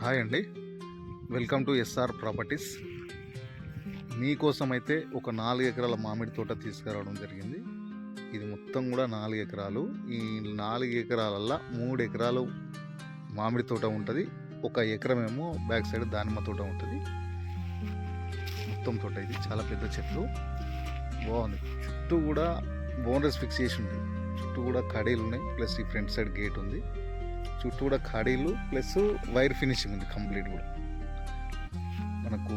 Hi అండి, welcome to SR properties. మీకోసం అయితే ఒక 4 ఎకరాల మామిడి తోట తీసుకురావడం జరిగింది. ఇది మొత్తం కూడా 4 ఎకరాలు. ఈ 4 ఎకరాలల్లో 3 ఎకరాలు మామిడి తోట ఉంటుంది, 1 ఎకరమేమో బ్యాక్ సైడ్ దానిమ్మ తోట ఉంటుంది. మొత్తం తోట ఇది చాలా పెద్ద చెట్లు, బాగుంది. చుట్టూ కూడా బౌండరీస్ ఫిక్స్ చేసి ఉంది, చుట్టూ కూడా కడీలు ఉన్నాయి, ప్లస్ ఈ ఫ్రంట్ సైడ్ గేట్ ఉంది. చుట్టూ కూడా కడీలు ప్లస్ వైర్ ఫినిషింగ్ ఉంది కంప్లీట్. కూడా మనకు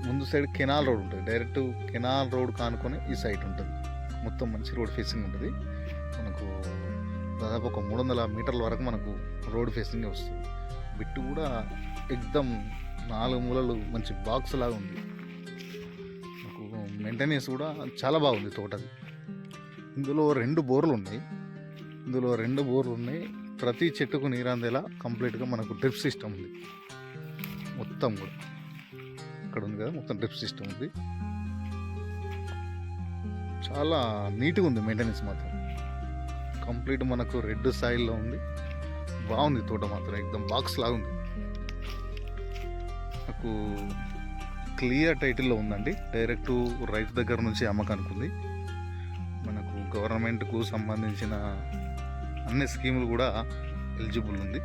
ముందు సైడ్ కెనాల్ రోడ్ ఉంటుంది, డైరెక్ట్ కెనాల్ రోడ్ కానుకొని ఈ సైడ్ ఉంటుంది. మొత్తం మంచి రోడ్ ఫేసింగ్ ఉంటుంది. మనకు దాదాపు ఒక 300 మీటర్ల వరకు మనకు రోడ్ ఫేసింగే వస్తుంది. బిట్టు కూడా ఎక్దమ్ 4 మూలలు మంచి బాక్స్ లాగా ఉంది. మనకు మెయింటెనెన్స్ కూడా చాలా బాగుంది తోటది. ఇందులో 2 బోర్లు ఉన్నాయి. ప్రతి చెట్టుకు నీరు అందేలా కంప్లీట్గా మనకు డ్రిప్ సిస్టమ్ ఉంది. మొత్తం కూడా ఇక్కడ ఉంది కదా, మొత్తం డ్రిప్ సిస్టమ్ ఉంది. చాలా నీట్గా ఉంది మెయింటెనెన్స్ మాత్రం. కంప్లీట్ మనకు రెడ్ సాయిల్లో ఉంది, బాగుంది తోట మాత్రం, ఎక్దమ్ బాక్స్ లాగా ఉంది. నాకు క్లియర్ టైటిల్లో ఉందండి, డైరెక్ట్ రైతు దగ్గర నుంచి అమ్మకానికి ఉంది. మనకు గవర్నమెంట్కు సంబంధించిన అన్ని స్కీములు కూడా ఎలిజిబుల్ ఉంది.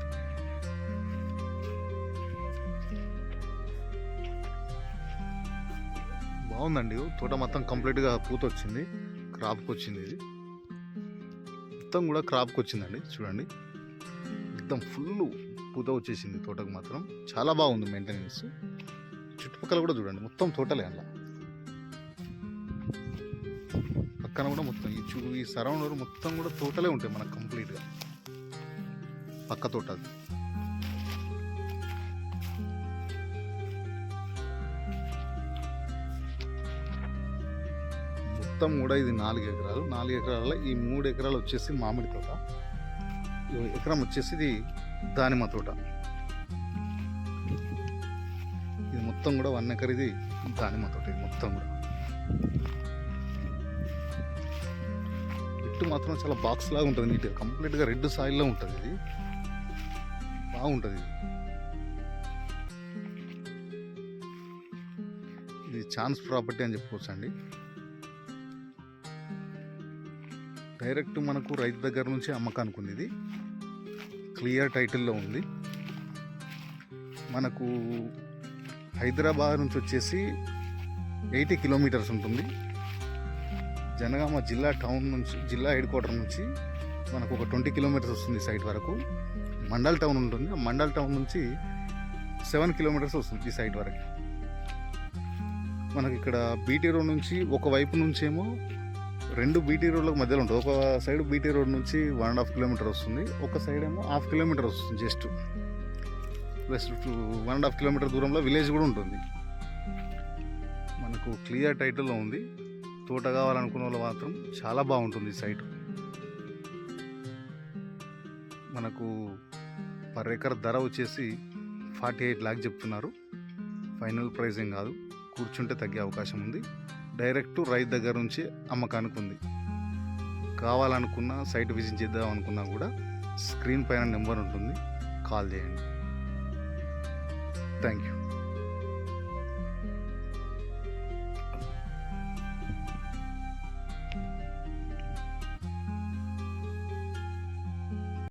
బాగుందండి తోట మొత్తం కంప్లీట్గా పూత వచ్చింది, క్రాప్కి వచ్చింది. ఇది మొత్తం కూడా క్రాప్కి వచ్చిందండి, చూడండి మొత్తం ఫుల్ పూత వచ్చేసింది తోటకు మాత్రం. చాలా బాగుంది మెయింటెనెన్స్. చుట్టుపక్కల కూడా చూడండి మొత్తం తోటలే, అలా పక్కన కూడా మొత్తం ఈ సరౌండర్ మొత్తం కూడా తోటలే ఉంటాయి మనకు కంప్లీట్గా. పక్క తోట అది. మొత్తం కూడా ఇది 4 ఎకరాలు. 4 ఎకరాల ఈ 3 ఎకరాలు వచ్చేసి మామిడి తోట, ఎకరం వచ్చేసి ఇది దానిమ్మ తోట. ఇది మొత్తం కూడా 1 ఎకర్ ఇది దానిమ్మ తోట. ఇది మొత్తం కూడా ఇటు మాత్రం చాలా బాక్స్ లాగా ఉంటుంది, నీట్గా కంప్లీట్గా రెడ్ సాయిల్లో ఉంటుంది. ఇది బాగుంటుంది. ఇది ఛాన్స్ ప్రాపర్టీ అని చెప్పుకోవచ్చు అండి. డైరెక్ట్ మనకు రైతు దగ్గర నుంచి అమ్మకానికి ఉంది. ఇది క్లియర్ టైటిల్లో ఉంది. మనకు హైదరాబాద్ నుంచి వచ్చేసి 80 కిలోమీటర్స్ ఉంటుంది. జనగామ జిల్లా టౌన్ నుంచి, జిల్లా హెడ్ క్వార్టర్ నుంచి మనకు ఒక 20 కిలోమీటర్స్ వస్తుంది సైట్ వరకు. మండల్ టౌన్ ఉంటుంది, ఆ మండల్ టౌన్ నుంచి 7 కిలోమీటర్స్ వస్తుంది ఈ సైట్ వరకు. మనకి ఇక్కడ బీటీ రోడ్ నుంచి ఒకవైపు నుంచి ఏమో 2 బీటీ రోడ్లకు మధ్యలో ఉంటుంది. ఒక సైడ్ బీటీ రోడ్ నుంచి 1.5 కిలోమీటర్ వస్తుంది, ఒక సైడ్ ఏమో 1/2 కిలోమీటర్ వస్తుంది. జస్ట్ ప్లస్ 1.5 కిలోమీటర్ దూరంలో విలేజ్ కూడా ఉంటుంది. మనకు క్లియర్ టైటిల్లో ఉంది. తోట కావాలనుకున్న వాళ్ళు మాత్రం చాలా బాగుంటుంది సైట్. మనకు పర్ ఎకర్ ధర వచ్చేసి 48 లాక్ చెప్తున్నారు. ఫైనల్ ప్రైస్ ఏం కాదు, కూర్చుంటే తగ్గే అవకాశం ఉంది. డైరెక్ట్ రైతు దగ్గర నుంచి అమ్మకానికి ఉంది. కావాలనుకున్నా సైట్ విజిట్ చేద్దాం అనుకున్నా కూడా స్క్రీన్ పైన నెంబర్ ఉంటుంది, కాల్ చేయండి. Thank you.